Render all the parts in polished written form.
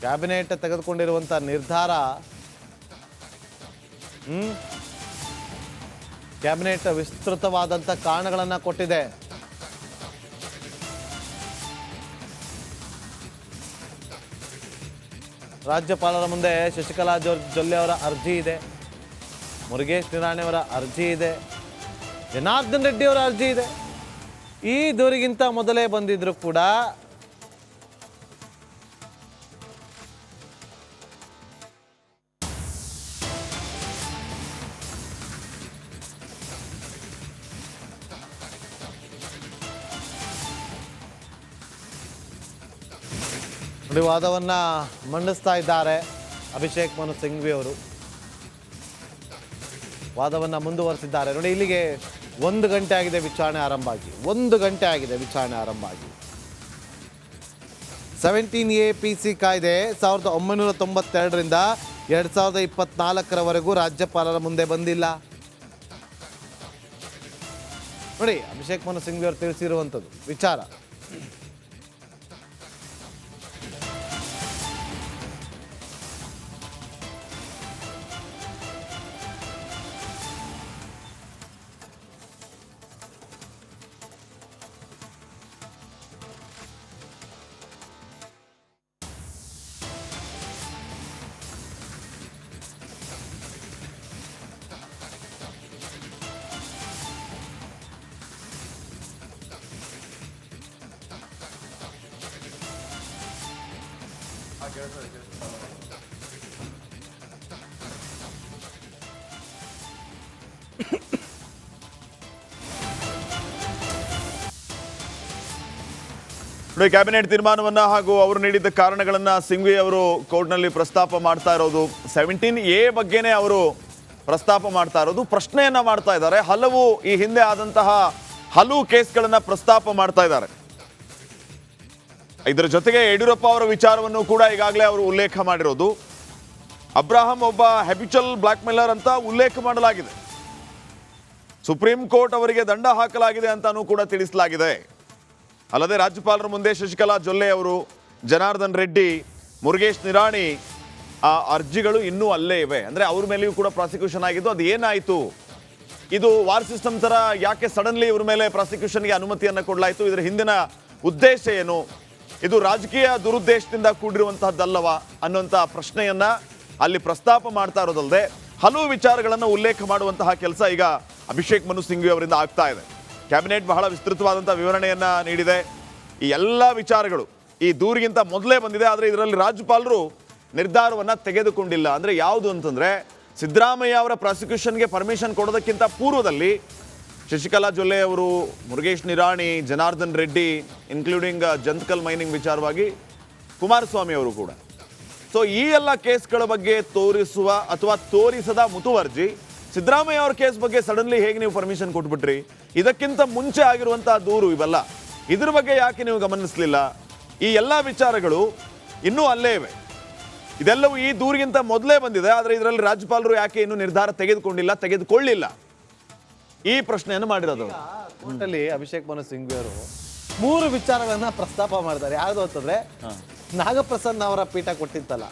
Cabinet ತೆಗೆದುಕೊಂಡಿರುವಂಥ ನಿರ್ಧಾರ cabinet ವಿಸ್ತೃತವಾದಂಥ ಕಾರಣಗಳನ್ನು ಕೊಟ್ಟಿದೆ. ರಾಜ್ಯಪಾಲರ ಮುಂದೆ ಶಶಿಕಲಾ ಜೊಲ್ಲೆ ಅವರ ಅರ್ಜಿ ಇದೆ, ಮುರುಗೇಶ್ ನಿರಾಣಿ ಅವರ ಅರ್ಜಿ ಇದೆ, ಜನಾರ್ದನ್ ರೆಡ್ಡಿ ಅವರ ಅರ್ಜಿ ಇದೆ. ಈ ದೂರಿಗಿಂತ ಮೊದಲೇ ಬಂದಿದ್ರು ಕೂಡ ವಾದವನ್ನು ಮಂಡಿಸ್ತಾ ಇದ್ದಾರೆ ಅಭಿಷೇಕ್ ಮನು ಸಿಂಘ್ವಿ ಅವರು. ವಾದವನ್ನು ಮುಂದುವರೆಸಿದ್ದಾರೆ. ನೋಡಿ, ಇಲ್ಲಿಗೆ 1 ಗಂಟೆ ಆಗಿದೆ ವಿಚಾರಣೆ ಆರಂಭ ಆಗಿ. 1 ಗಂಟೆ ಆಗಿದೆ ವಿಚಾರಣೆ ಆರಂಭ ಆಗಿ. 17A PC ಕಾಯ್ದೆ 1992ರಿಂದ 2024ರವರೆಗೂ ರಾಜ್ಯಪಾಲರ ಮುಂದೆ ಬಂದಿಲ್ಲ. ನೋಡಿ, ಅಭಿಷೇಕ್ ಮನು ಸಿಂಘ್ವಿ ಅವರು ತಿಳಿಸಿರುವಂಥದ್ದು ವಿಚಾರ. ಕ್ಯಾಬಿನೆಟ್ ತೀರ್ಮಾನವನ್ನ ಹಾಗೂ ಅವರು ನೀಡಿದ ಕಾರಣಗಳನ್ನ ಸಿಂಘ್ವಿ ಅವರು ಕೋರ್ಟ್ನಲ್ಲಿ ಪ್ರಸ್ತಾಪ ಮಾಡ್ತಾ ಇರೋದು. 17A ಬಗ್ಗೆನೇ ಅವರು ಪ್ರಸ್ತಾಪ ಮಾಡ್ತಾ ಇರೋದು, ಪ್ರಶ್ನೆಯನ್ನ ಮಾಡ್ತಾ ಇದ್ದಾರೆ. ಈ ಹಿಂದೆ ಆದಂತಹ ಹಲವು ಕೇಸ್ಗಳನ್ನ ಪ್ರಸ್ತಾಪ ಮಾಡ್ತಾ ಇದ್ದಾರೆ. ಇದರ ಜೊತೆಗೆ ಯಡಿಯೂರಪ್ಪ ಅವರ ವಿಚಾರವನ್ನು ಕೂಡ ಈಗಾಗಲೇ ಅವರು ಉಲ್ಲೇಖ ಮಾಡಿರೋದು. ಅಬ್ರಾಹಂ ಒಬ್ಬ ಹ್ಯಾಬಿಚುವಲ್ ಬ್ಲಾಕ್ ಮೇಲರ್ ಅಂತ ಉಲ್ಲೇಖ ಮಾಡಲಾಗಿದೆ. ಸುಪ್ರೀಂ ಕೋರ್ಟ್ ಅವರಿಗೆ ದಂಡ ಹಾಕಲಾಗಿದೆ ಅಂತಾನೂ ಕೂಡ ತಿಳಿಸಲಾಗಿದೆ. ಅಲ್ಲದೆ ರಾಜ್ಯಪಾಲರ ಮುಂದೆ ಶಶಿಕಲಾ ಜೊಲ್ಲೆ ಅವರು, ಜನಾರ್ದನ್ ರೆಡ್ಡಿ, ಮುರುಗೇಶ್ ನಿರಾಣಿ ಆ ಅರ್ಜಿಗಳು ಇನ್ನೂ ಅಲ್ಲೇ ಇವೆ. ಅಂದರೆ ಅವ್ರ ಮೇಲೆಯೂ ಕೂಡ ಪ್ರಾಸಿಕ್ಯೂಷನ್ ಆಗಿದ್ದು. ಅದು ಏನಾಯಿತು, ಇದು ವಾರ್ ಸಿಸ್ಟಮ್ ಥರ ಯಾಕೆ ಸಡನ್ಲಿ ಇವ್ರ ಮೇಲೆ ಪ್ರಾಸಿಕ್ಯೂಷನ್ಗೆ ಅನುಮತಿಯನ್ನು ಕೊಡಲಾಯಿತು, ಇದರ ಹಿಂದಿನ ಉದ್ದೇಶ ಏನು, ಇದು ರಾಜಕೀಯ ದುರುದ್ದೇಶದಿಂದ ಕೂಡಿರುವಂತಹದ್ದಲ್ಲವ ಅನ್ನುವಂಥ ಪ್ರಶ್ನೆಯನ್ನ ಅಲ್ಲಿ ಪ್ರಸ್ತಾಪ ಮಾಡ್ತಾ ಇರೋದಲ್ಲದೆ ಹಲವು ವಿಚಾರಗಳನ್ನು ಉಲ್ಲೇಖ ಮಾಡುವಂತಹ ಕೆಲಸ ಈಗ ಅಭಿಷೇಕ್ ಮನು ಸಿಂಘ್ವಿ ಅವರಿಂದ ಆಗ್ತಾ ಇದೆ. ಕ್ಯಾಬಿನೆಟ್ ಬಹಳ ವಿಸ್ತೃತವಾದಂಥ ವಿವರಣೆಯನ್ನ ನೀಡಿದೆ. ಈ ಎಲ್ಲ ವಿಚಾರಗಳು ಈ ದೂರಿಗಿಂತ ಮೊದಲೇ ಬಂದಿದೆ. ಆದರೆ ಇದರಲ್ಲಿ ರಾಜ್ಯಪಾಲರು ನಿರ್ಧಾರವನ್ನು ತೆಗೆದುಕೊಂಡಿಲ್ಲ. ಅಂದರೆ ಯಾವುದು ಅಂತಂದರೆ, ಸಿದ್ದರಾಮಯ್ಯ ಅವರ ಪ್ರಾಸಿಕ್ಯೂಷನ್ಗೆ ಪರ್ಮಿಷನ್ ಕೊಡೋದಕ್ಕಿಂತ ಪೂರ್ವದಲ್ಲಿ ಶಶಿಕಲಾ ಜೊಲ್ಲೆ ಅವರು, ಮುರುಗೇಶ್ ನಿರಾಣಿ, ಜನಾರ್ದನ್ ರೆಡ್ಡಿ, ಇನ್ಕ್ಲೂಡಿಂಗ್ ಜಂತಕಲ್ ಮೈನಿಂಗ್ ವಿಚಾರವಾಗಿ ಕುಮಾರಸ್ವಾಮಿ ಅವರು ಕೂಡ. ಸೊ ಈ ಎಲ್ಲ ಕೇಸ್ಗಳ ಬಗ್ಗೆ ತೋರಿಸುವ ಅಥವಾ ತೋರಿಸದ ಮುತುವರ್ಜಿ ಸಿದ್ದರಾಮಯ್ಯ ಅವ್ರ ಕೇಸ್ ಬಗ್ಗೆ ಸಡನ್ಲಿ ಹೇಗೆ ನೀವು ಪರ್ಮಿಷನ್ ಕೊಟ್ಬಿಟ್ರಿ, ಇದಕ್ಕಿಂತ ಮುಂಚೆ ಆಗಿರುವಂತಹ ದೂರು ಇವೆಲ್ಲ, ಇದ್ರ ಬಗ್ಗೆ ಯಾಕೆ ನೀವು ಗಮನಿಸಲಿಲ್ಲ, ಈ ಎಲ್ಲ ವಿಚಾರಗಳು ಇನ್ನೂ ಅಲ್ಲೇ ಇವೆ. ಇದೆಲ್ಲವೂ ಈ ದೂರಿಗಿಂತ ಮೊದಲೇ ಬಂದಿದೆ. ಆದರೆ ಇದರಲ್ಲಿ ರಾಜ್ಯಪಾಲರು ಯಾಕೆ ಇನ್ನೂ ನಿರ್ಧಾರ ತೆಗೆದುಕೊಳ್ಳಿಲ್ಲ, ಈ ಪ್ರಶ್ನೆಯನ್ನು ಮಾಡಿರೋದು. ಕೋರ್ಟಲ್ಲಿ ಅಭಿಷೇಕ್ ಮನು ಸಿಂಘ್ವಿ ಅವರು 3 ವಿಚಾರಗಳನ್ನ ಪ್ರಸ್ತಾಪ ಮಾಡಿದ್ದಾರೆ. ಯಾವುದು ಅಂತಂದ್ರೆ, ನಾಗಪ್ರಸನ್ನ ಅವರ ಪೀಠ ಕೊಟ್ಟಿತ್ತಲ್ಲ,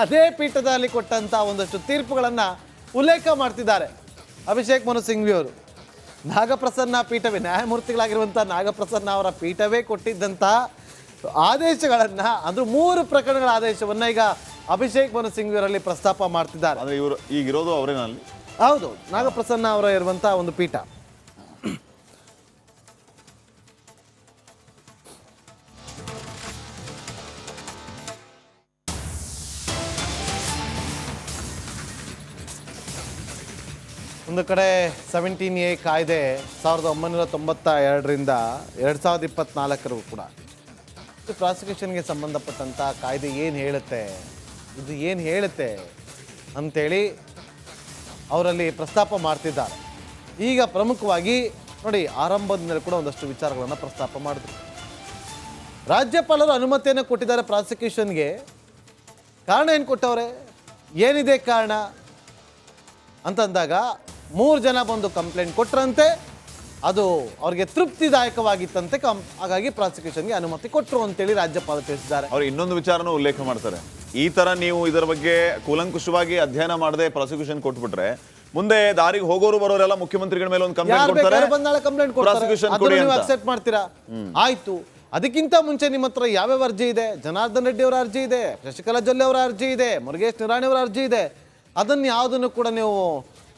ಅದೇ ಪೀಠದಲ್ಲಿ ಕೊಟ್ಟಂತ ಒಂದಷ್ಟು ತೀರ್ಪುಗಳನ್ನ ಉಲ್ಲೇಖ ಮಾಡ್ತಿದ್ದಾರೆ ಅಭಿಷೇಕ್ ಮನು ಸಿಂಘ್ವಿ ಅವರು. ನಾಗಪ್ರಸನ್ನ ಪೀಠವೇ, ನ್ಯಾಯಮೂರ್ತಿಗಳಾಗಿರುವಂತಹ ನಾಗಪ್ರಸನ್ನ ಅವರ ಪೀಠವೇ ಕೊಟ್ಟಿದ್ದಂತಹ ಆದೇಶಗಳನ್ನ, ಅದು 3 ಪ್ರಕರಣಗಳ ಆದೇಶವನ್ನ ಈಗ ಅಭಿಷೇಕ್ ಮನು ಸಿಂಘ್ವಿ ಅವರಲ್ಲಿ ಪ್ರಸ್ತಾಪ ಮಾಡ್ತಿದ್ದಾರೆ. ಅಂದ್ರೆ ಇವರು ಈಗಿರೋದು ಅವರೇನಲ್ಲಿ? ಹೌದು, ನಾಗಪ್ರಸನ್ನ ಅವರ ಇರುವಂತಹ ಒಂದು ಪೀಠ. ಒಂದು ಕಡೆ 17A ಕಾಯ್ದೆ 1992ರಿಂದ 2024 ಕೂಡ ಪ್ರಾಸಿಕ್ಯೂಷನ್ಗೆ ಸಂಬಂಧಪಟ್ಟಂಥ ಕಾಯ್ದೆ ಏನು ಹೇಳುತ್ತೆ, ಇದು ಏನು ಹೇಳುತ್ತೆ ಅಂಥೇಳಿ ಅವರಲ್ಲಿ ಪ್ರಸ್ತಾಪ ಮಾಡ್ತಿದ್ದಾರೆ. ಈಗ ಪ್ರಮುಖವಾಗಿ ನೋಡಿ, ಆರಂಭದಿಂದಲೂ ಕೂಡ ಒಂದಷ್ಟು ವಿಚಾರಗಳನ್ನು ಪ್ರಸ್ತಾಪ ಮಾಡಿದ್ರು. ರಾಜ್ಯಪಾಲರು ಅನುಮತಿಯನ್ನು ಕೊಟ್ಟಿದ್ದಾರೆ ಪ್ರಾಸಿಕ್ಯೂಷನ್ಗೆ. ಕಾರಣ ಏನು ಕೊಟ್ಟವ್ರೆ, ಏನಿದೆ ಕಾರಣ ಅಂತಂದಾಗ 3 ಜನ ಬಂದು ಕಂಪ್ಲೇಂಟ್ ಕೊಟ್ಟರಂತೆ, ಅದು ಅವ್ರಿಗೆ ತೃಪ್ತಿದಾಯಕವಾಗಿತ್ತಂತೆ. ಹಾಗಾಗಿ ಪ್ರಾಸಿಕ್ಯೂಷನ್ಗೆ ಅನುಮತಿ ಕೊಟ್ಟರು ಅಂತೇಳಿ ರಾಜ್ಯಪಾಲರು ತಿಳಿಸಿದ್ದಾರೆ. ಅವ್ರು ಇನ್ನೊಂದು ವಿಚಾರನೂ ಉಲ್ಲೇಖ ಮಾಡ್ತಾರೆ. ಈ ತರ ನೀವು ಇದರ ಬಗ್ಗೆ ಕೂಲಂಕುಷವಾಗಿ ಅಧ್ಯಯನ ಮಾಡದೆ ಪ್ರಾಸಿಕ್ಯೂಷನ್ ಕೊಟ್ಬಿಟ್ರೆ ಮುಂದೆ ದಾರಿಗೆ ಹೋಗೋರು ಬರೋರೆಲ್ಲ ಮುಖ್ಯಮಂತ್ರಿಗಳ ಮೇಲೆ ಒಂದು ಕಂಪ್ಲೇಂಟ್ ಕೊಡ್ತಾರೆ, ಪ್ರಾಸಿಕ್ಯೂಷನ್ ಕೊಡಿ ಅಂತ. ಅಕ್ಸೆಪ್ಟ್ ಮಾಡ್ತೀರಾ? ಆಯ್ತು. ಅದಕ್ಕಿಂತ ಮುಂಚೆ ನಿಮ್ಮ ಹತ್ರ ಯಾವ್ಯಾವ ಅರ್ಜಿ ಇದೆ? ಜನಾರ್ದನ್ ರೆಡ್ಡಿ ಅವರ ಅರ್ಜಿ ಇದೆ, ಶಶಿಕಲಾ ಜೊಲ್ಲೆ ಅವರ ಅರ್ಜಿ ಇದೆ, ಮುರುಗೇಶ್ ನಿರಾಣಿ ಅವರ ಅರ್ಜಿ ಇದೆ. ಅದನ್ನು ಯಾವುದನ್ನು ಕೂಡ ನೀವು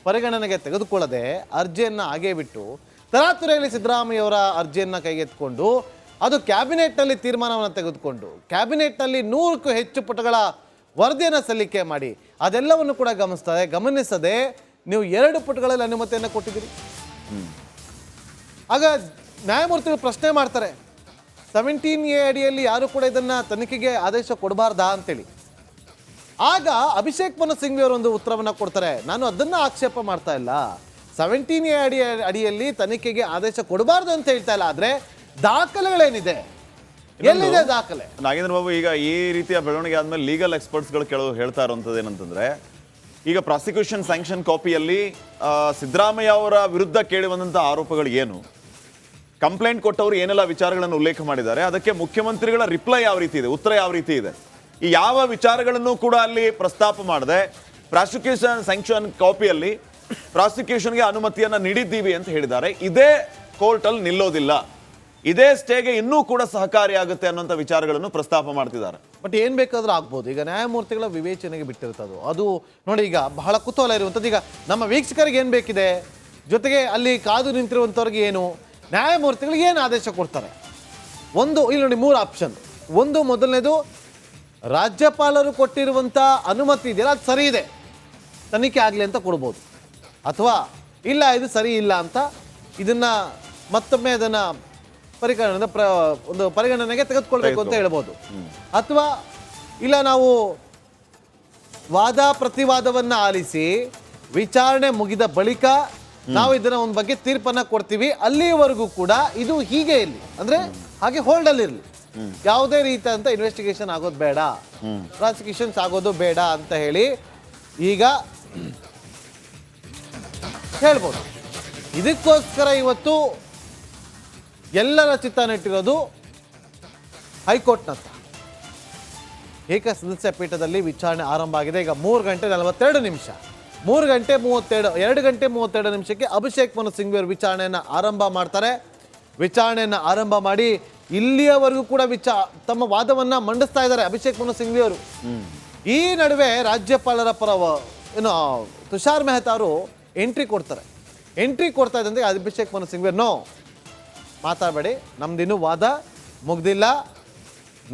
ಪರಿಗಣನೆಗೆ ತೆಗೆದುಕೊಳ್ಳದೆ ಅರ್ಜಿಯನ್ನ ಹಾಗೇ ಬಿಟ್ಟು ತರಾತುರಿಯಲ್ಲಿ ಸಿದ್ದರಾಮಯ್ಯ ಅವರ ಅರ್ಜಿಯನ್ನ ಕೈಗೆತ್ತಿಕೊಂಡು ಅದು ಕ್ಯಾಬಿನೆಟ್ನಲ್ಲಿ ತೀರ್ಮಾನವನ್ನು ತೆಗೆದುಕೊಂಡು ಕ್ಯಾಬಿನೆಟ್ನಲ್ಲಿ 100ಕ್ಕೂ ಹೆಚ್ಚು ಪುಟಗಳ ವರದಿಯನ್ನು ಸಲ್ಲಿಕೆ ಮಾಡಿ ಅದೆಲ್ಲವನ್ನು ಕೂಡ ಗಮನಿಸದೆ ನೀವು 2 ಪುಟಗಳಲ್ಲಿ ಅನುಮತಿಯನ್ನು ಕೊಟ್ಟಿದ್ದೀರಿ. ಆಗ ನ್ಯಾಯಮೂರ್ತಿಗಳು ಪ್ರಶ್ನೆ ಮಾಡ್ತಾರೆ, 17A ಅಡಿಯಲ್ಲಿ ಯಾರು ಕೂಡ ಇದನ್ನ ತನಿಖೆಗೆ ಆದೇಶ ಕೊಡಬಾರ್ದಾ ಅಂತೇಳಿ. ಆಗ ಅಭಿಷೇಕ್ ಮನು ಸಿಂಘ್ವಿ ಅವರು ಒಂದು ಉತ್ತರವನ್ನ ಕೊಡ್ತಾರೆ, ನಾನು ಅದನ್ನ ಆಕ್ಷೇಪ ಮಾಡ್ತಾ ಇಲ್ಲ, 17A ಅಡಿಯಲ್ಲಿ ತನಿಖೆಗೆ ಆದೇಶ ಕೊಡಬಾರ್ದು ಅಂತ ಹೇಳ್ತಾ ಇಲ್ಲ, ಆದ್ರೆ ದಾಖಲೆಗಳೇನಿದೆ, ಎಲ್ಲಿದೆ ದಾಖಲೆ? ನಾಗೇಂದ್ರ ಬಾಬು, ಈಗ ಈ ರೀತಿಯ ಬೆಳವಣಿಗೆ ಆದ್ಮೇಲೆ ಲೀಗಲ್ ಎಕ್ಸ್ಪರ್ಟ್ಸ್ಗಳು ಹೇಳ್ತಾ ಇರುವಂಥದ್ದು ಏನಂತಂದ್ರೆ, ಈಗ ಪ್ರಾಸಿಕ್ಯೂಷನ್ ಸ್ಯಾಂಕ್ಷನ್ ಕಾಪಿಯಲ್ಲಿ ಸಿದ್ದರಾಮಯ್ಯ ಅವರ ವಿರುದ್ಧ ಕೇಳಿ ಬಂದಂಥ ಆರೋಪಗಳು ಏನು, ಕಂಪ್ಲೇಂಟ್ ಕೊಟ್ಟವರು ಏನೆಲ್ಲ ವಿಚಾರಗಳನ್ನು ಉಲ್ಲೇಖ ಮಾಡಿದ್ದಾರೆ, ಅದಕ್ಕೆ ಮುಖ್ಯಮಂತ್ರಿಗಳ ರಿಪ್ಲೈ ಯಾವ ರೀತಿ ಇದೆ, ಉತ್ತರ ಯಾವ ರೀತಿ ಇದೆ, ಈ ಯಾವ ವಿಚಾರಗಳನ್ನು ಕೂಡ ಅಲ್ಲಿ ಪ್ರಸ್ತಾಪ ಮಾಡದೆ ಪ್ರಾಸಿಕ್ಯೂಷನ್ ಸ್ಯಾಂಕ್ಷನ್ ಕಾಪಿಯಲ್ಲಿ ಪ್ರಾಸಿಕ್ಯೂಷನ್ಗೆ ಅನುಮತಿಯನ್ನು ನೀಡಿದ್ದೀವಿ ಅಂತ ಹೇಳಿದ್ದಾರೆ. ಇದೇ ಕೋರ್ಟಲ್ಲಿ ನಿಲ್ಲೋದಿಲ್ಲ, ಇದೇ ಸ್ಟೇಗೆ ಇನ್ನೂ ಕೂಡ ಸಹಕಾರಿಯಾಗುತ್ತೆ ಅನ್ನೋಂಥ ವಿಚಾರಗಳನ್ನು ಪ್ರಸ್ತಾಪ ಮಾಡ್ತಿದ್ದಾರೆ. ಬಟ್ ಏನ್ ಬೇಕಾದ್ರೂ ಆಗ್ಬೋದು, ಈಗ ನ್ಯಾಯಮೂರ್ತಿಗಳ ವಿವೇಚನೆಗೆ ಬಿಟ್ಟಿರ್ತದೆ ಅದು. ನೋಡಿ, ಈಗ ಬಹಳ ಕುತೂಹಲ ಇರುವಂಥದ್ದು, ಈಗ ನಮ್ಮ ವೀಕ್ಷಕರಿಗೆ ಏನ್ ಬೇಕಿದೆ, ಜೊತೆಗೆ ಅಲ್ಲಿ ಕಾದು ನಿಂತಿರುವಂಥವ್ರಿಗೆ ಏನು, ನ್ಯಾಯಮೂರ್ತಿಗಳಿಗೆ ಏನು ಆದೇಶ ಕೊಡ್ತಾರೆ? ಇಲ್ಲಿ ನೋಡಿ 3 ಆಪ್ಷನ್. ಒಂದು, ಮೊದಲನೇದು ರಾಜ್ಯಪಾಲರು ಕೊಟ್ಟಿರುವಂಥ ಅನುಮತಿ ಇದೆಯಲ್ಲ ಅದು ಸರಿ ಇದೆ, ತನಿಖೆ ಆಗಲಿ ಅಂತ ಕೊಡ್ಬೋದು. ಅಥವಾ ಇಲ್ಲ, ಇದು ಸರಿ ಇಲ್ಲ ಅಂತ ಇದನ್ನ ಮತ್ತೊಮ್ಮೆ ಅದನ್ನ ಒಂದು ಪರಿಗಣನೆಗೆ ತೆಗೆದುಕೊಳ್ಬೇಕು ಅಂತ ಹೇಳ್ಬೋದು. ಅಥವಾ ಇಲ್ಲ, ನಾವು ವಾದ ಪ್ರತಿವಾದವನ್ನ ಆಲಿಸಿ ವಿಚಾರಣೆ ಮುಗಿದ ಬಳಿಕ ನಾವು ಇದನ್ನ ಒಂದು ಬಗ್ಗೆ ತೀರ್ಪನ್ನ ಕೊಡ್ತೀವಿ, ಅಲ್ಲಿಯವರೆಗೂ ಕೂಡ ಇದು ಹೀಗೆ ಇರಲಿ, ಅಂದ್ರೆ ಹಾಗೆ ಹೋಲ್ಡ್ ಅಲ್ಲಿ ಇರಲಿ, ಯಾವುದೇ ರೀತಿಯಂತ ಇನ್ವೆಸ್ಟಿಗೇಷನ್ ಆಗೋದು ಬೇಡ, ಪ್ರಾಸಿಕ್ಯೂಷನ್ಸ್ ಆಗೋದು ಬೇಡ ಅಂತ ಹೇಳಿ ಈಗ ಹೇಳ್ಬೋದು. ಇದಕ್ಕೋಸ್ಕರ ಇವತ್ತು ಎಲ್ಲರ ಚಿತ್ತ ನೆಟ್ಟಿರೋದು ಹೈಕೋರ್ಟ್ನತ್ತ. ಏಕಸದಸ್ಯ ಪೀಠದಲ್ಲಿ ವಿಚಾರಣೆ ಆರಂಭ ಆಗಿದೆ. ಈಗ 3 ಗಂಟೆ 42 ನಿಮಿಷ, 2 ಗಂಟೆ 32 ನಿಮಿಷಕ್ಕೆ ಅಭಿಷೇಕ್ ಮನು ಸಿಂಘ್ವಿ ಅವರು ವಿಚಾರಣೆಯನ್ನು ಆರಂಭ ಮಾಡ್ತಾರೆ. ವಿಚಾರಣೆಯನ್ನು ಆರಂಭ ಮಾಡಿ ಇಲ್ಲಿಯವರೆಗೂ ಕೂಡ ತಮ್ಮ ವಾದವನ್ನ ಮಂಡಿಸ್ತಾ ಇದ್ದಾರೆ ಅಭಿಷೇಕ್ ಮನು ಸಿಂಘ್ವಿ ಅವರು. ಈ ನಡುವೆ ರಾಜ್ಯಪಾಲರ ಪರ ತುಷಾರ್ ಮೆಹ್ತಾ ಅವರು ಎಂಟ್ರಿ ಕೊಡ್ತಾ ಇದ್ದಂತೆ ಅಭಿಷೇಕ್ ಮನು ಸಿಂಘ್ವಿ ನೋ ಮಾತಾಡಬೇಡಿ, ನಮ್ದಿನ್ನೂ ವಾದ ಮುಗ್ದಿಲ್ಲ,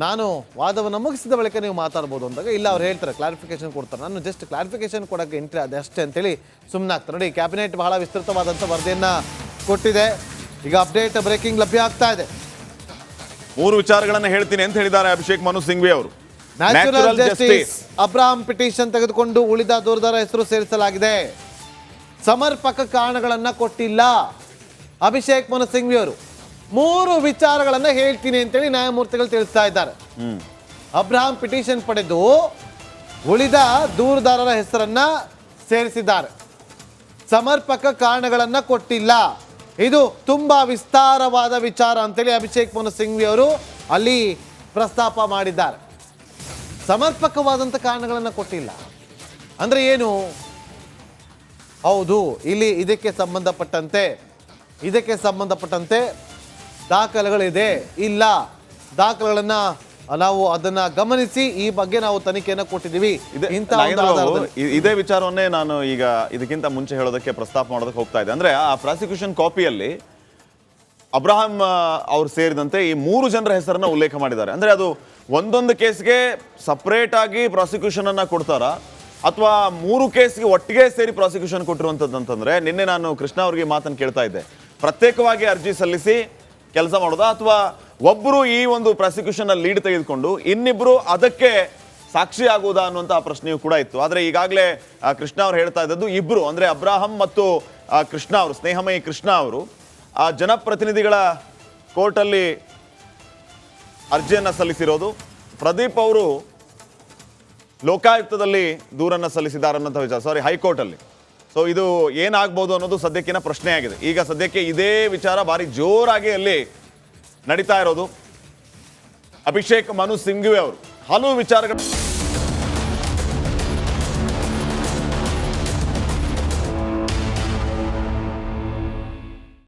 ನಾನು ವಾದವನ್ನು ಮುಗಿಸಿದ ಬಳಿಕ ನೀವು ಮಾತಾಡ್ಬೋದು ಅಂದಾಗ ಇಲ್ಲ ಅವ್ರು ಹೇಳ್ತಾರೆ, ಕ್ಲಾರಿಫಿಕೇಶನ್ ಕೊಡ್ತಾರೆ, ನಾನು ಜಸ್ಟ್ ಕ್ಲಾರಿಫಿಕೇಶನ್ ಕೊಡೋಕ್ಕೆ ಎಂಟ್ರಿ ಅದೇ ಅಷ್ಟೇ ಅಂತೇಳಿ ಸುಮ್ಮನಾಗ್ತಾರೆ. ನೋಡಿ, ಕ್ಯಾಬಿನೆಟ್ ಬಹಳ ವಿಸ್ತೃತವಾದಂಥ ವರದಿಯನ್ನು ಕೊಟ್ಟಿದೆ. ಈಗ ಅಪ್ಡೇಟ್ ಬ್ರೇಕಿಂಗ್ ಲಭ್ಯ ಆಗ್ತಾ ಇದೆ. 3 ವಿಚಾರಗಳನ್ನು ಹೇಳ್ತೀನಿ ಅಂತ ಹೇಳಿದ್ದಾರೆ ಅಭಿಷೇಕ್ ಮನು ಸಿಂಘ್ವಿ ಅವರು. ನ್ಯಾಚುರಲ್ ಜಸ್ಟಿಸ್ ಅಬ್ರಾಹಂ ಪಿಟಿಷನ್ ತೆಗೆದುಕೊಂಡು ಉಳಿದ ದೂರದಾರ ಹೆಸರು ಸೇರಿಸಲಾಗಿದೆ. ಸಮರ್ಪಕ ಕಾರಣಗಳನ್ನ ಕೊಟ್ಟಿಲ್ಲ ಅಭಿಷೇಕ್ ಮನು ಸಿಂಘ್ವಿ ಅವರು. 3 ವಿಚಾರಗಳನ್ನ ಹೇಳ್ತೀನಿ ಅಂತೇಳಿ ನ್ಯಾಯಮೂರ್ತಿಗಳು ತಿಳಿಸ್ತಾ ಇದ್ದಾರೆ. ಅಬ್ರಾಹಂ ಪಿಟಿಷನ್ ಪಡೆದು ಉಳಿದ ದೂರದಾರರ ಹೆಸರನ್ನ ಸೇರಿಸಿದ್ದಾರೆ. ಸಮರ್ಪಕ ಕಾರಣಗಳನ್ನ ಕೊಟ್ಟಿಲ್ಲ. ಇದು ತುಂಬಾ ವಿಸ್ತಾರವಾದ ವಿಚಾರ ಅಂತೇಳಿ ಅಭಿಷೇಕ್ ಮನು ಸಿಂಘ್ವಿ ಅವರು ಅಲ್ಲಿ ಪ್ರಸ್ತಾಪ ಮಾಡಿದ್ದಾರೆ. ಸಮರ್ಪಕವಾದಂಥ ಕಾರಣಗಳನ್ನು ಕೊಟ್ಟಿಲ್ಲ ಅಂದ್ರೆ ಏನು? ಹೌದು, ಇಲ್ಲಿ ಇದಕ್ಕೆ ಸಂಬಂಧಪಟ್ಟಂತೆ ದಾಖಲೆಗಳಿದೆ, ಇಲ್ಲ ದಾಖಲೆಗಳನ್ನ ನಾವು ಅದನ್ನ ಗಮನಿಸಿ ಈ ಬಗ್ಗೆ ನಾವು ತನಿಖೆಯನ್ನು ಕೊಟ್ಟಿದ್ದೀವಿ. ಇದೇ ವಿಚಾರವನ್ನೇ ನಾನು ಈಗ ಇದಕ್ಕಿಂತ ಮುಂಚೆ ಹೇಳೋದಕ್ಕೆ ಪ್ರಸ್ತಾಪ ಮಾಡೋದಕ್ಕೆ ಹೋಗ್ತಾ ಇದ್ದೆ. ಅಂದ್ರೆ ಆ ಪ್ರಾಸಿಕ್ಯೂಷನ್ ಕಾಪಿಯಲ್ಲಿ ಅಬ್ರಾಹಂ ಅವ್ರು ಸೇರಿದಂತೆ ಈ 3 ಜನರ ಹೆಸರನ್ನ ಉಲ್ಲೇಖ ಮಾಡಿದ್ದಾರೆ. ಅಂದ್ರೆ ಅದು ಒಂದೊಂದು ಕೇಸ್ಗೆ ಸಪರೇಟ್ ಆಗಿ ಪ್ರಾಸಿಕ್ಯೂಷನ್ ಅನ್ನ ಕೊಡ್ತಾರ ಅಥವಾ 3 ಕೇಸ್ಗೆ ಒಟ್ಟಿಗೆ ಸೇರಿ ಪ್ರಾಸಿಕ್ಯೂಷನ್ ಕೊಟ್ಟಿರುವಂತದ್ದು ಅಂತಂದ್ರೆ, ನಿನ್ನೆ ನಾನು ಕೃಷ್ಣ ಅವ್ರಿಗೆ ಮಾತನ್ನು ಕೇಳ್ತಾ ಇದ್ದೆ, ಪ್ರತ್ಯೇಕವಾಗಿ ಅರ್ಜಿ ಸಲ್ಲಿಸಿ ಕೆಲಸ ಮಾಡೋದಾ ಅಥವಾ ಒಬ್ಬರು ಈ ಒಂದು ಪ್ರಾಸಿಕ್ಯೂಷನ್ ಅಲ್ಲಿ ಲೀಡ್ ತೆಗೆದುಕೊಂಡು ಇನ್ನಿಬ್ರು ಅದಕ್ಕೆ ಸಾಕ್ಷಿ ಆಗುವುದಾ ಅನ್ನುವಂಥ ಪ್ರಶ್ನೆಯೂ ಕೂಡ ಇತ್ತು. ಆದರೆ ಈಗಾಗಲೇ ಕೃಷ್ಣ ಅವರು ಹೇಳ್ತಾ ಇದ್ದದ್ದು ಇಬ್ರು, ಅಂದ್ರೆ ಅಬ್ರಾಹಂ ಮತ್ತು ಕೃಷ್ಣ ಅವರು, ಸ್ನೇಹಮಯಿ ಕೃಷ್ಣ ಅವರು ಜನಪ್ರತಿನಿಧಿಗಳ ಕೋರ್ಟಲ್ಲಿ ಅರ್ಜಿಯನ್ನು ಸಲ್ಲಿಸಿರೋದು, ಪ್ರದೀಪ್ ಅವರು ಲೋಕಾಯುಕ್ತದಲ್ಲಿ ದೂರನ್ನು ಸಲ್ಲಿಸಿದ್ದಾರೆ ಅನ್ನೋಂಥ ವಿಚಾರ, ಹೈಕೋರ್ಟಲ್ಲಿ. ಸೊ ಇದು ಏನಾಗ್ಬೋದು ಅನ್ನೋದು ಸದ್ಯಕ್ಕಿನ ಪ್ರಶ್ನೆ ಆಗಿದೆ. ಈಗ ಸದ್ಯಕ್ಕೆ ಇದೇ ವಿಚಾರ ಭಾರಿ ಜೋರಾಗಿ ಅಲ್ಲಿ ನಡೀತಾ ಇರೋದು. ಅಭಿಷೇಕ್ ಮನು ಸಿಂಘ್ವಿ ಅವರು ಹಲವು ವಿಚಾರಗಳು